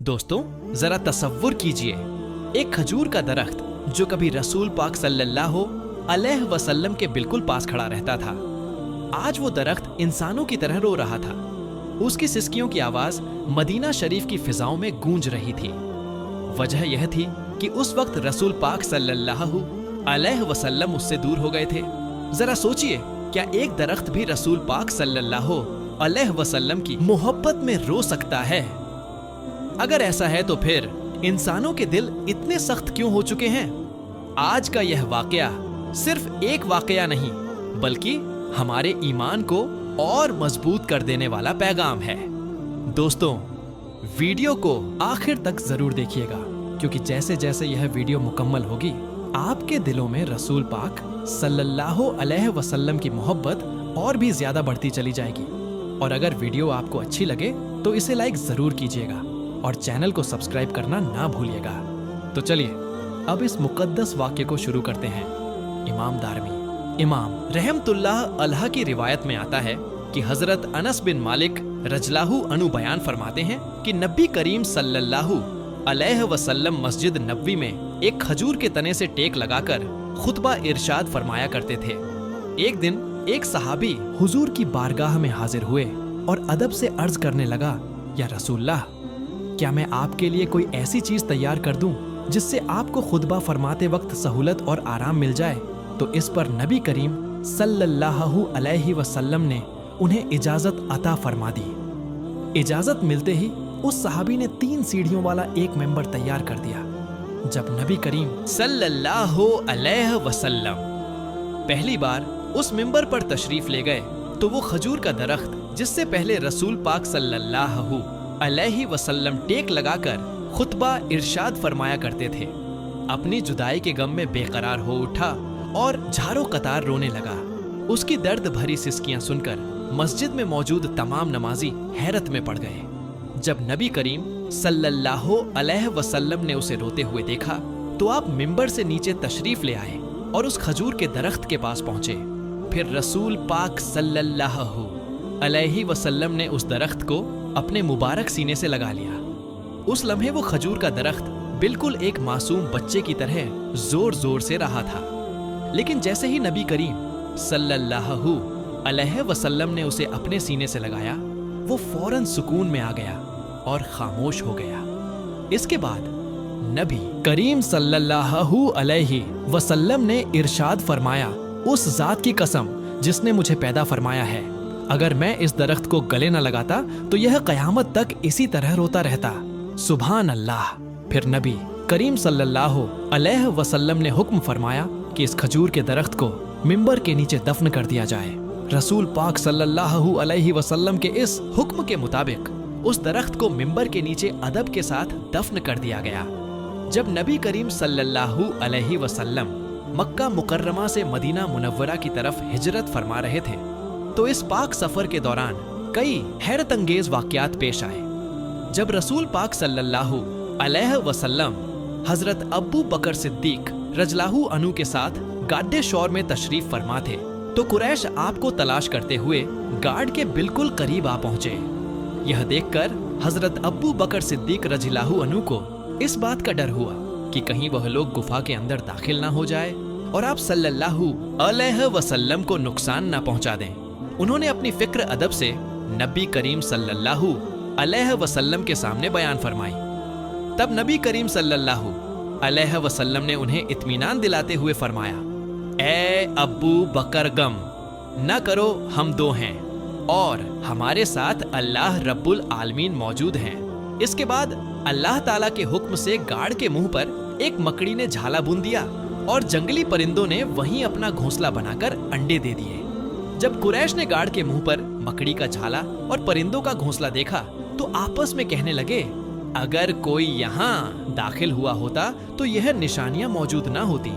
दोस्तों, जरा तसव्वुर कीजिए, एक खजूर का दरख्त जो कभी रसूल पाक सल्लल्लाहु अलैहि वसल्लम के बिल्कुल पास खड़ा रहता था, आज वो दरख्त इंसानों की तरह रो रहा था। उसकी सिसकियों की आवाज मदीना शरीफ की फिजाओं में गूंज रही थी। वजह यह थी कि उस वक्त रसूल पाक सल्लल्लाहु अलैहि वसल्लम उससे दूर हो गए थे। जरा सोचिए, क्या एक दरख्त भी रसूल पाक सल्लल्लाहु अलैहि वसल्लम की मोहब्बत में रो सकता है? अगर ऐसा है तो फिर इंसानों के दिल इतने सख्त क्यों हो चुके हैं? आज का यह वाकया सिर्फ एक वाकया नहीं, बल्कि हमारे ईमान को और मजबूत कर देने वाला पैगाम है। दोस्तों, वीडियो को आखिर तक जरूर देखिएगा, क्योंकि जैसे जैसे यह वीडियो मुकम्मल होगी, आपके दिलों में रसूल पाक सल्लल्लाहु अलैहि वसल्लम की मोहब्बत और भी ज्यादा बढ़ती चली जाएगी। और अगर वीडियो आपको अच्छी लगे तो इसे लाइक जरूर कीजिएगा और चैनल को सब्सक्राइब करना ना भूलिएगा। तो चलिए अब इस मुकद्दस वाक्य को शुरू करते हैं। इमाम रहमतुल्लाह अलैह की रिवायत में आता है कि हजरत अनस बिन मालिक रजलाहु अनु बयान फरमाते हैं कि नबी करीम सल्लल्लाहु अलैहि वसल्लम मस्जिद नबवी में एक खजूर के तने से टेक लगाकर खुतबा इरशाद फरमाया करते थे। एक दिन एक सहाबी हुजूर की बारगाह में हाजिर हुए और अदब से अर्ज करने लगा, या रसूलल्लाह, क्या मैं आपके लिए कोई ऐसी चीज तैयार कर दूं जिससे आपको खुतबा फरमाते वक्त सहूलत और आराम मिल जाए? तो इस पर नबी करीम सल्लल्लाहु अलैहि वसल्लम ने उन्हें इजाजत अता फरमा दी। इजाजत मिलते ही उस सहाबी ने 3 सीढ़ियों वाला एक मेंबर तैयार कर दिया। जब नबी करीम सल्लल्लाहु अलैहि वसल्लम पहली बार उस मिंबर पर तशरीफ ले गए, तो वो खजूर का दरख्त जिससे पहले रसूल पाक सल्लल्लाहु अलैहि वसल्लम टेक लगाकर खुतबा इरशाद फरमाया करते थे, अपनी जुदाई के गम में बेकरार हो उठा और झारो कतार रोने लगा। उसकी दर्द भरी सिसकियां सुनकर मस्जिद में मौजूद तमाम नमाजी हैरत में पड़ गए। जब नबी करीम सल्लल्लाहु अलैहि वसल्लम ने उसे रोते हुए देखा, तो आप मिंबर से नीचे तशरीफ ले आए और उस खजूर के दरख्त के पास पहुंचे। फिर रसूल पाक सल्लल्लाहु अलैहि वसल्लम ने उस दरख्त को अपने मुबारक सीने से लगा लिया। उस लम्हे वो खजूर का दरख्त बिल्कुल एक मासूम बच्चे की तरह जोर जोर से रहा था। लेकिन जैसे ही नबी करीम सल्लल्लाहु अलैहि वसल्लम ने उसे अपने सीने से लगाया, वो फौरन सुकून में आ गया और खामोश हो गया। इसके बाद नबी करीम सल्लल्लाहु अलैहि वसल्लम ने इरशाद फरमाया, उस जात की कसम जिसने मुझे पैदा फरमाया है, अगर मैं इस दरख्त को गले न लगाता तो यह कयामत तक इसी तरह रोता रहता। सुभान अल्लाह। फिर नबी करीम सल्लल्लाहु अलैहि वसल्लम ने हुक्म फरमाया कि इस खजूर के दरख्त को मिंबर के नीचे दफन कर दिया जाए। रसूल पाक सल्लल्लाहु अलैहि वसल्लम के इस हुक्म के मुताबिक उस दरख्त को मिंबर के नीचे अदब के साथ दफन कर दिया गया। जब नबी करीम सल्लल्लाहु अलैहि वसल्लम मक्का मुकर्रमा से मदीना मुनव्वरा की तरफ हिजरत फरमा रहे थे, तो इस पाक सफर के दौरान कई हैरत अंगेज वाकयात पेश आए। जब रसूल पाक सल्लल्लाहु अलैहि वसल्लम हजरत अबू बकर सिद्दीक रजलाहु अनु के साथ गाड्डे शौर में तशरीफ फरमा थे, तो कुरैश आपको तलाश करते हुए गार्ड के बिल्कुल करीब आ पहुंचे। यह देखकर हजरत अबू बकर सिद्दीक रजलाहु अनु को इस बात का डर हुआ कि कहीं वह लोग गुफा के अंदर दाखिल ना हो जाए और आप सल्लल्लाहु अलैहि वसल्लम को नुकसान ना पहुंचा दें। उन्होंने अपनी फिक्र अदब से नबी करीम सल्लल्लाहु अलैहि वसल्लम के सामने बयान फरमाई। तब नबी करीम सल्लल्लाहु अलैहि वसल्लम ने उन्हें इत्मीनान दिलाते हुए फरमाया, ए अबू बकर, गम न करो, हम 2 हैं और हमारे साथ अल्लाह रब्बुल आलमीन मौजूद हैं। इसके बाद अल्लाह ताला के हुक्म से गार्ड के मुंह पर एक मकड़ी ने झाला बुन दिया और जंगली परिंदों ने वहीं अपना घोंसला बनाकर अंडे दे दिए। जब कुरैश ने गार्ड के मुंह पर मकड़ी का झाला और परिंदों का घोंसला देखा, तो आपस में कहने लगे, अगर कोई यहाँ दाखिल हुआ होता तो यह निशानियां मौजूद ना होती।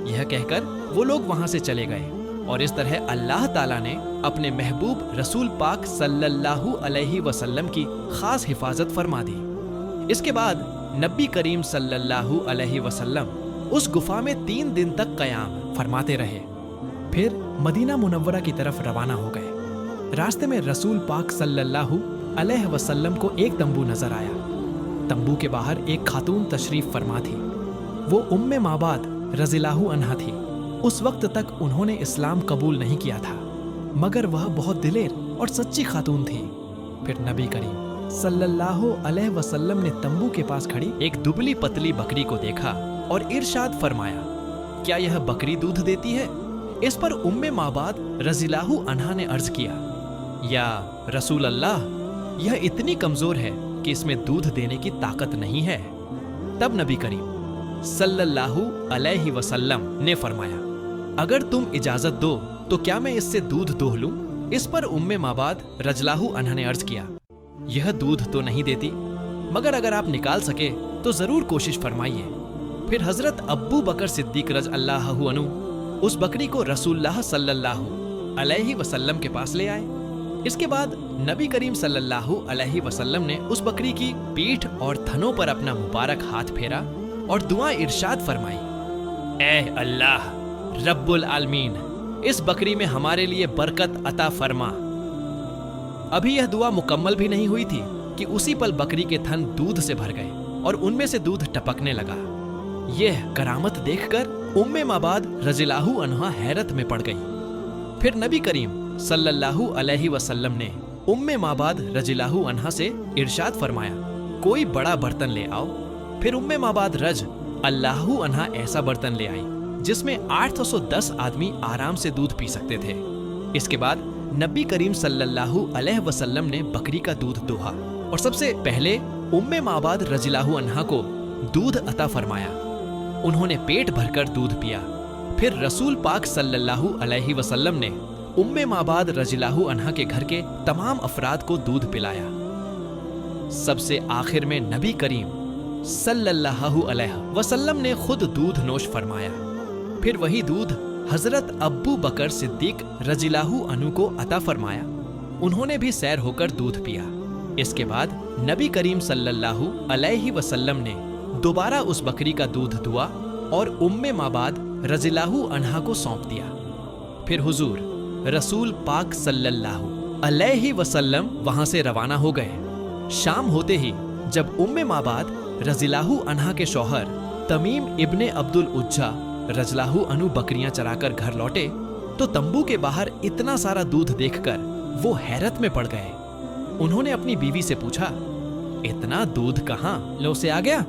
यह कहकर वो लोग वहां से चले गए और इस तरह अल्लाह ताला ने अपने महबूब रसूल पाक सल्लल्लाहु अलैहि वसल्लम की खास हिफाजत फरमा दी। इसके बाद नबी करीम सल्लल्लाहु अलैहि वसल्लम उस गुफा में 3 दिन तक कयाम फरमाते रहे। फिर मदीना मुनव्वरा की तरफ रवाना हो गए। रास्ते में रसूल पाक सल्लल्लाहु अलैहि वसल्लम को एक तंबू नजर आया। तंबू के बाहर एक खातून तशरीफ फरमा थी। वो उम्मे माबाद रज़ियल्लाहु अन्हा थी। उस वक्त तक उन्होंने इस्लाम कबूल नहीं किया था, मगर वह बहुत दिलेर और सच्ची खातून थी। फिर नबी करीम सल्लल्लाहु अलैहि वसल्लम ने तंबू के पास खड़ी एक दुबली पतली बकरी को देखा और इरशाद फरमाया, क्या यह बकरी दूध देती है? इस पर उम्मे माबाद रज़ियल्लाहु अन्हा ने अर्ज किया, या रसूल अल्लाह, यह इतनी कमजोर है कि इसमें दूध देने की ताकत नहीं है। तब नबी करीम सल्लल्लाहु अलैहि वसल्लम ने फरमाया, अगर तुम इजाजत दो तो क्या मैं इससे दूध दोह लूं? इस पर उम्मे माबाद रज़ियल्लाहु अन्हा ने अर्ज किया, यह दूध तो नहीं देती, मगर अगर आप निकाल सके तो जरूर कोशिश फरमाइए। फिर हजरत अब्बू बकर सिद्दीक रज़ियल्लाहु अन्हु उस बकरी को रसूलुल्लाह सल्लल्लाहु अलैहि वसल्लम के पास ले आए। इसके बाद नबी करीम सल्लल्लाहु अलैहि वसल्लम ने उस बकरी की पीठ और थनों पर अपना मुबारक हाथ फेरा और दुआ इरशाद फरमाई, ऐ अल्लाह रब्बुल आलमीन, इस बकरी में हमारे लिए बरकत अता फरमा। अभी यह दुआ मुकम्मल भी नहीं हुई थी कि उसी पल बकरी के थन दूध से भर गए और उनमें से दूध टपकने लगा। यह करामत देखकर उम्मे माबाद रज़ियल्लाहु अन्हा हैरत में पड़ गई। फिर नबी करीम सल्लल्लाहु अलैहि वसल्लम ने उम्मे माबाद रज़ियल्लाहु अन्हा से इरशाद फरमाया, कोई बड़ा बर्तन ले आओ। फिर उम्मे माबाद रज़ियल्लाहु अन्हा ऐसा बर्तन ले आई जिसमें 810 आदमी आराम से दूध पी सकते थे। इसके बाद नबी करीम सल्लल्लाहु अलैहि वसल्लम ने बकरी का दूध दोहा और सबसे पहले उम्मे माबाद रज़ियल्लाहु अन्हा को दूध अता फरमाया। उन्होंने पेट भरकर दूध पिया। फिर रसूल पाक सल्लल्लाहु अलैहि वसल्लम ने उम्मे माबाद रज़ियल्लाहु अन्हा के घर के तमाम अफराद को दूध पिलाया। सबसे आखिर में नबी करीम सल्लल्लाहु अलैहि वसल्लम ने खुद दूध नोश फरमाया। फिर वही दूध हजरत अब्बू बकर सिद्दीक रज़ियल्लाहु अन्हु को अता फरमाया। उन्होंने भी सैर होकर दूध पिया। इसके बाद नबी करीम सल्लल्लाहु अलैहि वसल्लम ने दोबारा उस बकरी का दूध दुआ और उम्मे माबाद रज़ियल्लाहु अन्हा को सौंप दिया। फिर हुजूर रसूल पाक सल्लल्लाहु अलैहि वसल्लम वहां से रवाना हो गए। शाम होते ही जब उम्मे माबाद रज़ियल्लाहु अन्हा के शौहर तमीम इब्ने अब्दुल उज्जा रज़ियल्लाहु अन्हु बकरियां चराकर घर लौटे तो तंबू के बाहर इतना सारा दूध देखकर वो हैरत में पड़ गए। उन्होंने अपनी बीवी से पूछा, इतना दूध कहाँ लो से आ गया?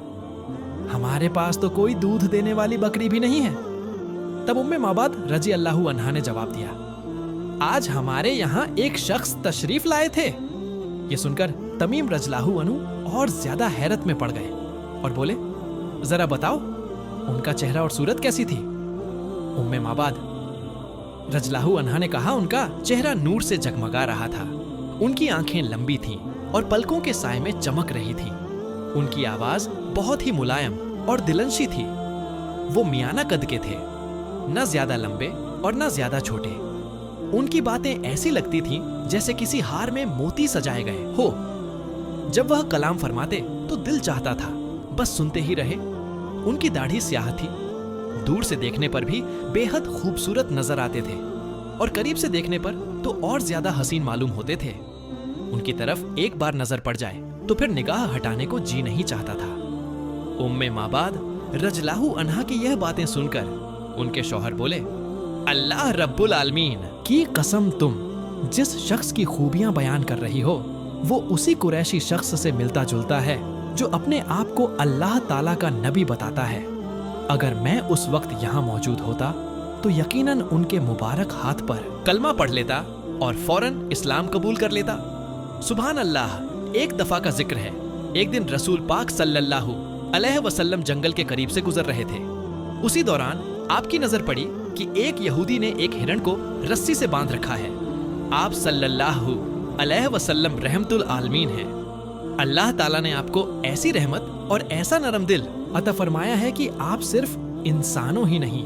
हमारे पास तो कोई दूध देने वाली बकरी भी नहीं है। तब उम्मे माबाद रज़ियल्लाहु अन्हा ने जवाब दिया, आज हमारे यहाँ एक शख्स तशरीफ लाए थे। ये सुनकर तमीम रज़ियल्लाहु अन्हु और ज्यादा हैरत में पड़ गए और बोले, जरा बताओ उनका चेहरा और सूरत कैसी थी? उम्मे माबाद रज़ियल्लाहु अन्हा ने कहा, उनका चेहरा नूर से जगमगा रहा था। उनकी आंखें लंबी थीं और पलकों के साए में चमक रही थी। उनकी आवाज बहुत ही मुलायम और दिलनशी थी। वो मियाना कद के थे, न ज्यादा लंबे और न ज्यादा छोटे। उनकी बातें ऐसी लगती थीं जैसे किसी हार में मोती सजाए गए हो। जब वह कलाम फरमाते तो दिल चाहता था बस सुनते ही रहे। उनकी दाढ़ी स्याह थी। दूर से देखने पर भी बेहद खूबसूरत नजर आते थे और करीब से देखने पर तो और ज्यादा हसीन मालूम होते थे। उनकी तरफ एक बार नजर पड़ जाए तो फिर निगाह हटाने को जी नहीं चाहता था। उम्मे माबाद रज़ियल्लाहु अन्हा की यह बातें सुनकर उनके शौहर बोले, अल्लाह रब्बुल आलमीन की कसम, तुम जिस शख्स की खूबियां बयान कर रही हो वो उसी कुरैशी शख्स से मिलता जुलता है जो अपने आप को अल्लाह ताला का नबी बताता है। अगर मैं उस वक्त यहाँ मौजूद होता तो यकीनन उनके मुबारक हाथ पर कलमा पढ़ लेता और फौरन इस्लाम कबूल कर लेता। सुभान अल्लाह। एक दफा का जिक्र है, एक दिन रसूल पाक सल्लल्लाहु अलैहि वसल्लम जंगल के करीब से गुजर रहे थे। उसी दौरान आपकी नजर पड़ी कि एक यहूदी ने एक हिरण को रस्सी से बांध रखा है। आप सल्लल्लाहु अलैहि वसल्लम रहमतुल आलमीन हैं। अल्लाह ताला ने आपको ऐसी रहमत और ऐसा नरम दिल अता फरमाया है कि आप सिर्फ इंसानों ही नहीं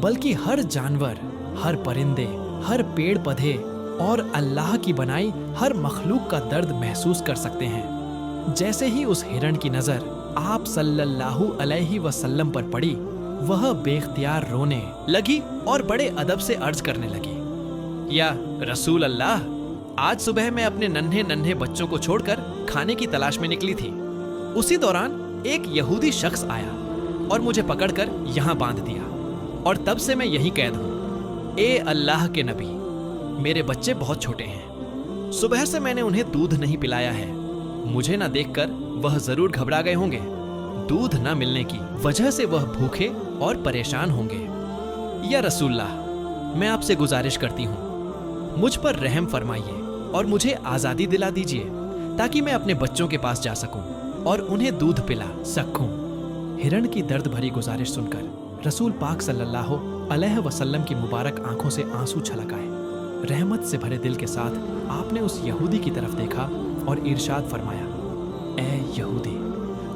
बल्कि हर जानवर, हर परिंदे, हर पेड़ पौधे और अल्लाह की बनाई हर मखलूक का दर्द महसूस कर सकते हैं। जैसे ही उस हिरण की नजर आप सल्लल्लाहु अलैहि वसल्लम पर पड़ी, वह बेख्तियार रोने लगी और बड़े अदब से अर्ज करने लगी, या रसूल अल्लाह, आज सुबह मैं अपने नन्हे नन्हे बच्चों को छोड़कर खाने की तलाश में निकली थी। उसी दौरान एक यहूदी शख्स आया और मुझे पकड़कर यहाँ बांध दिया, और तब से मैं यहीं कैद हूँ। ए अल्लाह के नबी, मेरे बच्चे बहुत छोटे हैं। सुबह से मैंने उन्हें दूध नहीं पिलाया है। मुझे ना देखकर वह जरूर घबरा गए होंगे। दूध ना मिलने की वजह से वह भूखे और परेशान होंगे। या रसूलल्लाह, मैं आपसे गुजारिश करती हूँ, मुझ पर रहम फरमाइए और मुझे आजादी दिला दीजिए ताकि मैं अपने बच्चों के पास जा सकूं और उन्हें दूध पिला सकूं। हिरण की दर्द भरी गुजारिश सुनकर रसूल पाक सल्लल्लाहु अलैहि वसल्लम की मुबारक आंखों से आंसू छलक आए। रहमत से भरे दिल के साथ आपने उस यहूदी की तरफ देखा और इरशाद फरमाया, ए यहूदी,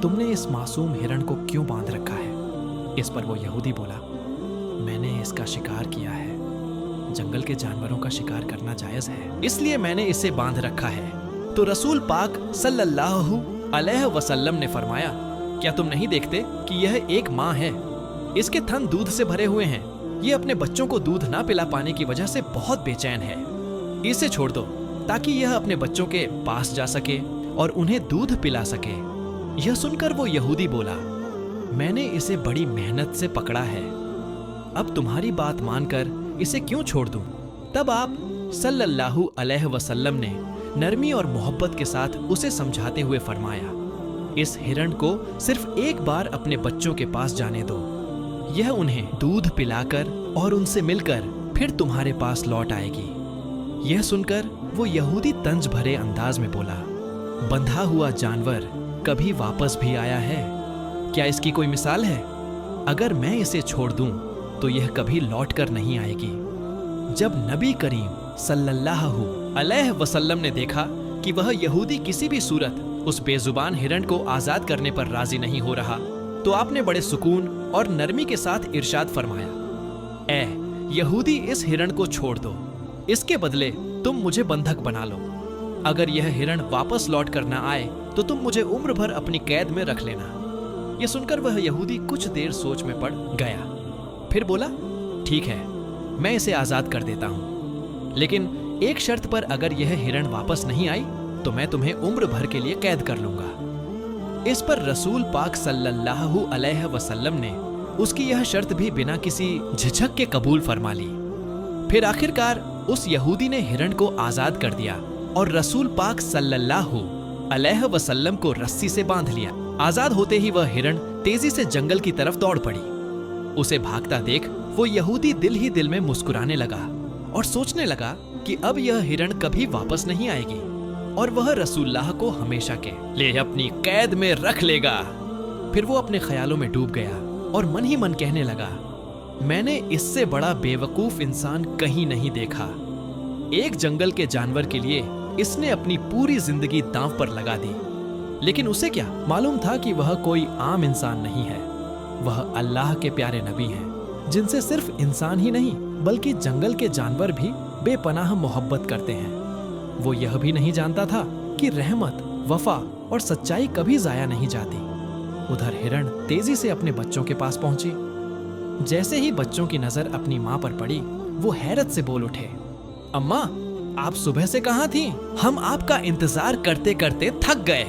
तुमने इस मासूम हिरण को क्यों बांध रखा है? इस पर वो यहूदी बोला, मैंने इसका शिकार किया है। जंगल के जानवरों का शिकार करना जायज है, इसलिए मैंने इसे बांध रखा है। तो रसूल पाक सल्लल्लाहु अलैहि वसल्लम ने फरमाया, क्या तुम नहीं देखते कि यह एक माँ है? इसके थन दूध से भरे हुए हैं। ये अपने बच्चों को दूध ना पिला पाने की वजह से बहुत बेचैन है। इसे छोड़ दो ताकि यह अपने बच्चों के पास जा सके और उन्हें दूध पिला सके। यह सुनकर वो यहूदी बोला, मैंने इसे बड़ी मेहनत से पकड़ा है, अब तुम्हारी बात मानकर इसे क्यों छोड़ दूं? तब आप सल्लल्लाहु अलैहि वसल्लम ने नरमी और मोहब्बत के साथ उसे समझाते हुए फरमाया, इस हिरण को सिर्फ एक बार अपने बच्चों के पास जाने दो। यह उन्हें दूध पिलाकर और उनसे मिलकर फिर तुम्हारे पास लौट आएगी। यह सुनकर वो यहूदी तंज भरे अंदाज में बोला, बंधा हुआ जानवर कभी वापस भी आया है? क्या इसकी कोई मिसाल है? अगर मैं इसे छोड़ दूं तो यह कभी लौट कर नहीं आएगी। जब नबी करीम सल्लल्लाहु अलैहि वसल्लम ने देखा कि वह यहूदी किसी भी सूरत उस बेजुबान हिरण को आजाद करने पर राजी नहीं हो रहा, तो आपने बड़े सुकून और नरमी के साथ इरशाद फरमाया, ए यहूदी, इस हिरण को छोड़ दो, इसके बदले तुम मुझे बंधक बना लो। अगर यह हिरण वापस लौट कर न आए तो तुम मुझे उम्र भर अपनी कैद में रख लेना। यह सुनकर वह यहूदी कुछ देर सोच में पड़ गया, फिर बोला, ठीक है, मैं इसे आजाद कर देता हूं, लेकिन एक शर्त पर, अगर यह हिरण वापस नहीं आई तो मैं तुम्हें उम्र भर के लिए कैद कर लूंगा। इस पर रसूल पाक सल्लल्लाहु अलैहि वसल्लम ने उसकी यह शर्त भी बिना किसी झिझक के कबूल फरमा ली। फिर आखिरकार उस यहूदी ने हिरण को आजाद कर दिया और रसूल पाक सल्लल्लाहु अलैहि वसल्लम को रस्सी से बांध लिया। आजाद होते ही वह हिरण तेजी से जंगल की तरफ दौड़ पड़ी। उसे भागता देख वो यहूदी दिल ही दिल में मुस्कुराने लगा और सोचने लगा कि अब यह हिरण कभी वापस नहीं आएगी और वह रसूलुल्लाह को हमेशा के लिए अपनी कैद में रख लेगा। फिर वो अपने ख्यालों में डूब गया और मन ही मन कहने लगा, मैंने इससे बड़ा बेवकूफ इंसान कहीं नहीं देखा। एक जंगल के जानवर के लिए इसने अपनी पूरी जिंदगी दांव पर लगा दी, लेकिन उसे क्या मालूम था कि वह कोई आम इंसान नहीं है। वह अल्लाह के प्यारे नबी हैं, जिनसे सिर्फ इंसान ही नहीं बल्कि जंगल के जानवर भी बेपनाह मोहब्बत करते हैं। वो यह भी नहीं जानता था कि रहमत, वफा और सच्चाई कभी जाया नहीं जाती। उधर हिरण तेजी से अपने बच्चों के पास पहुंची। जैसे ही बच्चों की नजर अपनी माँ पर पड़ी, वो हैरत से बोल उठे, अम्मा, आप सुबह से कहाँ थी? हम आपका इंतजार करते करते थक गए।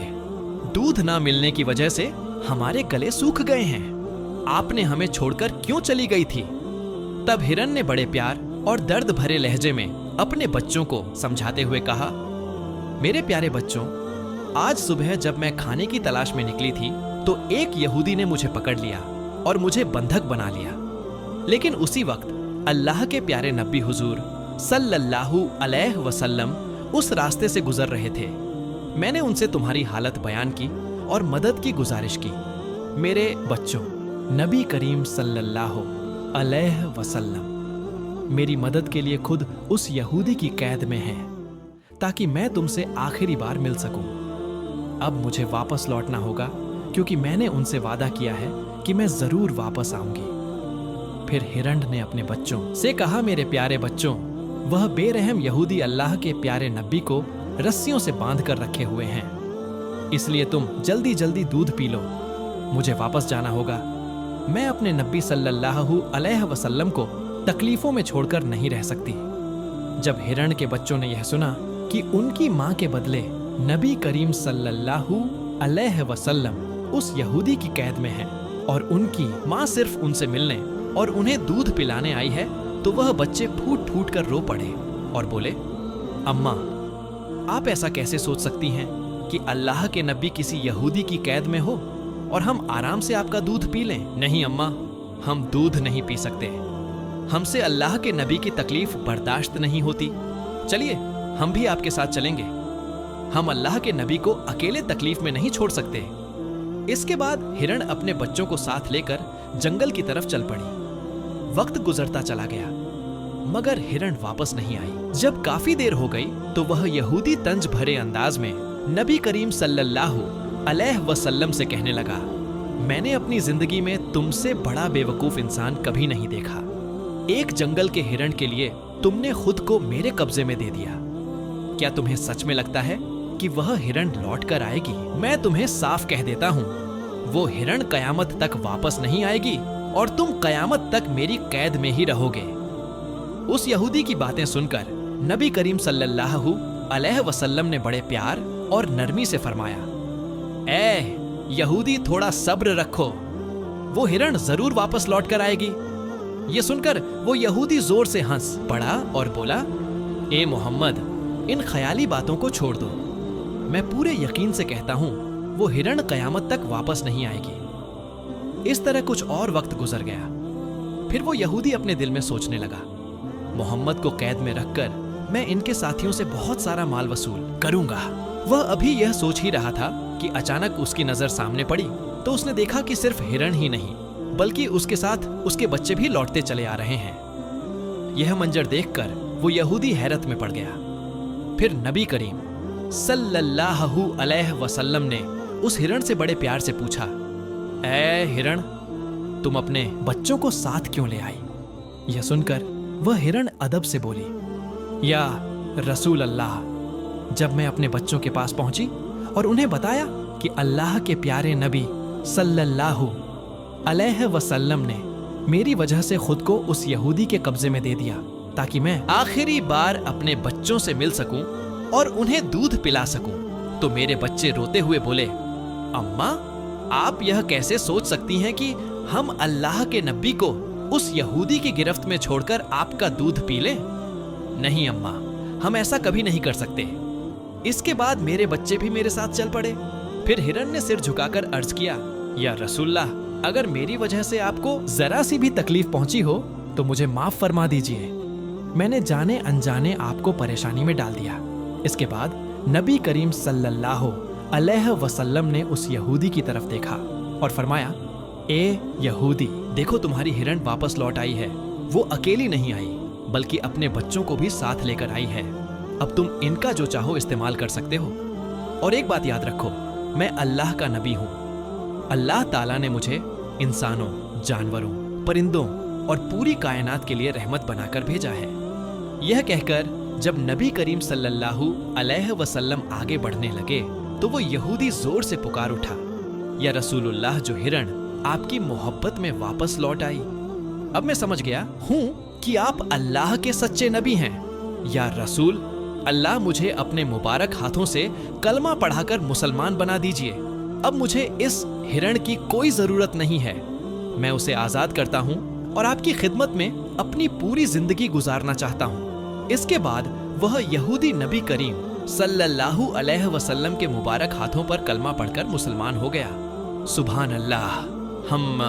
दूध ना मिलने की वजह से हमारे गले सूख गए हैं। आपने हमें छोड़कर क्यों चली गई थी? तब हिरण ने बड़े प्यार और दर्द भरे लहजे में अपने बच्चों को समझाते हुए कहा, मेरे प्यारे बच्चों, आज सुबह जब मैं खाने की तलाश में निकली थी तो एक यहूदी ने मुझे पकड़ लिया और मुझे बंधक बना लिया। लेकिन उसी वक्त अल्लाह के प्यारे नबी हुजूर सल्लल्लाहु अलैहि वसल्लम उस रास्ते से गुजर रहे थे। मैंने उनसे तुम्हारी हालत बयान की और मदद की गुजारिश की। मेरे बच्चों, नबी करीम सल्लल्लाहु अलैहि वसल्लम मेरी मदद के लिए खुद उस यहूदी की कैद में है, ताकि मैं तुमसे आखिरी बार मिल सकूं। अब मुझे वापस लौटना होगा, क्योंकि मैंने उनसे वादा किया है कि मैं जरूर वापस आऊंगी। फिर हिरण ने अपने बच्चों से कहा, मेरे प्यारे बच्चों, वह बेरहम यहूदी अल्लाह के प्यारे नबी को रस्सियों से बांध कर रखे हुए हैं, इसलिए तुम जल्दी जल्दी दूध पी लो। मुझे वापस जाना होगा। मैं अपने नबी सल्लल्लाहु अलैहि वसल्लम को तकलीफों में छोड़कर नहीं रह सकती। जब हिरण के बच्चों ने यह सुना कि उनकी माँ के बदले नबी करीम सल्लल्लाहु अलैहि वसल्लम उस यहूदी की कैद में हैं और उनकी माँ सिर्फ उनसे मिलने और उन्हें दूध पिलाने आई है, तो वह बच्चे फूट फूट कर रो पड़े और बोले, अम्मा, आप ऐसा कैसे सोच सकती हैं कि अल्लाह के नबी किसी यहूदी की कैद में हो और हम आराम से आपका दूध पी लें? नहीं अम्मा, हम दूध नहीं पी सकते, हमसे अल्लाह के नबी की तकलीफ बर्दाश्त नहीं होती। चलिए हम भी आपके साथ चलेंगे, हम अल्लाह के नबी को अकेले तकलीफ में नहीं छोड़ सकते। इसके बाद हिरण अपने बच्चों को साथ लेकर जंगल की तरफ चल पड़ी। वक्त गुजरता चला गया मगर हिरण वापस नहीं आई। जब काफी देर हो गई तो वह यहूदी तंज भरे अंदाज में नबी करीम सल्लल्लाहु अलैहि वसल्लम से कहने लगा, मैंने अपनी जिंदगी में तुमसे बड़ा बेवकूफ इंसान कभी नहीं देखा। एक जंगल के हिरण के लिए तुमने खुद को मेरे कब्जे में दे दिया। क्या तुम्हें सच में लगता है कि वह हिरण लौट कर आएगी? मैं तुम्हें साफ कह देता हूँ, वो हिरण कयामत तक वापस नहीं आएगी और तुम कयामत तक मेरी कैद में ही रहोगे। उस यहूदी की बातें सुनकर नबी करीम सल्लल्लाहु अलैहि वसल्लम ने बड़े प्यार और नरमी से फरमाया, ऐ यहूदी, थोड़ा सब्र रखो, वो हिरण जरूर वापस लौट कर आएगी। ये सुनकर वो यहूदी जोर से हंस पड़ा और बोला, ए मोहम्मद, इन ख्याली बातों को छोड़ दो। मैं पूरे यकीन से कहता हूँ वो हिरण कयामत तक वापस नहीं आएगी। इस तरह कुछ और वक्त गुजर गया। फिर वो यहूदी अपने दिल में सोचने लगा, मोहम्मद को कैद में रखकर मैं इनके साथियों से बहुत सारा माल वसूल करूंगा। वह अभी यह सोच ही रहा था कि अचानक उसकी नजर सामने पड़ी तो उसने देखा कि सिर्फ हिरण ही नहीं बल्कि उसके साथ उसके बच्चे भी लौटते चले आ रहे हैं। यह मंजर देखकर वो यहूदी हैरत में पड़ गया। फिर नबी करीम सल्लल्लाहु अलैहि वसल्लम ने उस हिरण से बड़े प्यार से पूछा, ऐ हिरण, तुम अपने बच्चों को साथ क्यों ले आई? यह सुनकर वह हिरण अदब से बोली, या रसूल अल्लाह, जब मैं अपने बच्चों के पास पहुंची और उन्हें बताया कि अल्लाह के प्यारे नबी सल्लल्लाहु अलैहि वसल्लम ने मेरी वजह से खुद को उस यहूदी के कब्जे में दे दिया ताकि मैं आखिरी बार अपने बच्चों से मिल सकूं और उन्हें दूध पिला सकूं, तो मेरे बच्चे रोते हुए बोले, अम्मा, आप यह कैसे सोच सकती हैं कि हम अल्लाह के नबी को उस यहूदी की गिरफ्त में छोड़कर आपका दूध पी लें? नहीं अम्मा, हम ऐसा कभी नहीं कर सकते। इसके बाद मेरे बच्चे भी मेरे साथ चल पड़े। फिर हिरण ने सिर झुकाकर अर्ज किया, या रसूलल्लाह, अगर मेरी वजह से आपको जरा सी भी तकलीफ पहुंची हो तो मुझे माफ फरमा दीजिए। मैंने जाने अनजाने आपको परेशानी में डाल दिया। इसके बाद नबी करीम सल्लल्लाहु अलैहि वसल्लम ने उस यहूदी की तरफ देखा और फरमाया, ए यहूदी, देखो तुम्हारी हिरण वापस लौट आई है। वो अकेली नहीं आई बल्कि अपने बच्चों को भी साथ लेकर आई है। अब तुम इनका जो चाहो इस्तेमाल कर सकते हो। और एक बात याद रखो, मैं अल्लाह का नबी हूँ। अल्लाह ताला ने मुझे इंसानों, जानवरों, परिंदों और पूरी कायनात के लिए रहमत बनाकर भेजा है। यह कहकर जब नबी करीम सल्लल्लाहु अलैहि वसल्लम आगे बढ़ने लगे तो वो यहूदी जोर से पुकार उठा, या रसूलुल्लाह, जो हिरण आपकी मोहब्बत में वापस लौट आई। अब मैं समझ गया हूँ कि आप अल्लाह के सच्चे नबी हैं। या रसूल, अल्लाह मुझे अपने मुबारक हाथों से कलमा पढ़ाकर मुसलमान बना दीजिए। अब मुझे इस हिरण की कोई जरूरत नहीं है। मैं उसे आजाद करता हूँ और आपकी खिदमत में अपनी पूरी जिंदगी गुजारना चाहता हूँ। इसके बाद वह यहूदी नबी करीम सल्लल्लाहु अलैहि वसल्लम के मुबारक हाथों पर कलमा पढ़कर मुसलमान हो गया। सुभान अल्लाह। हम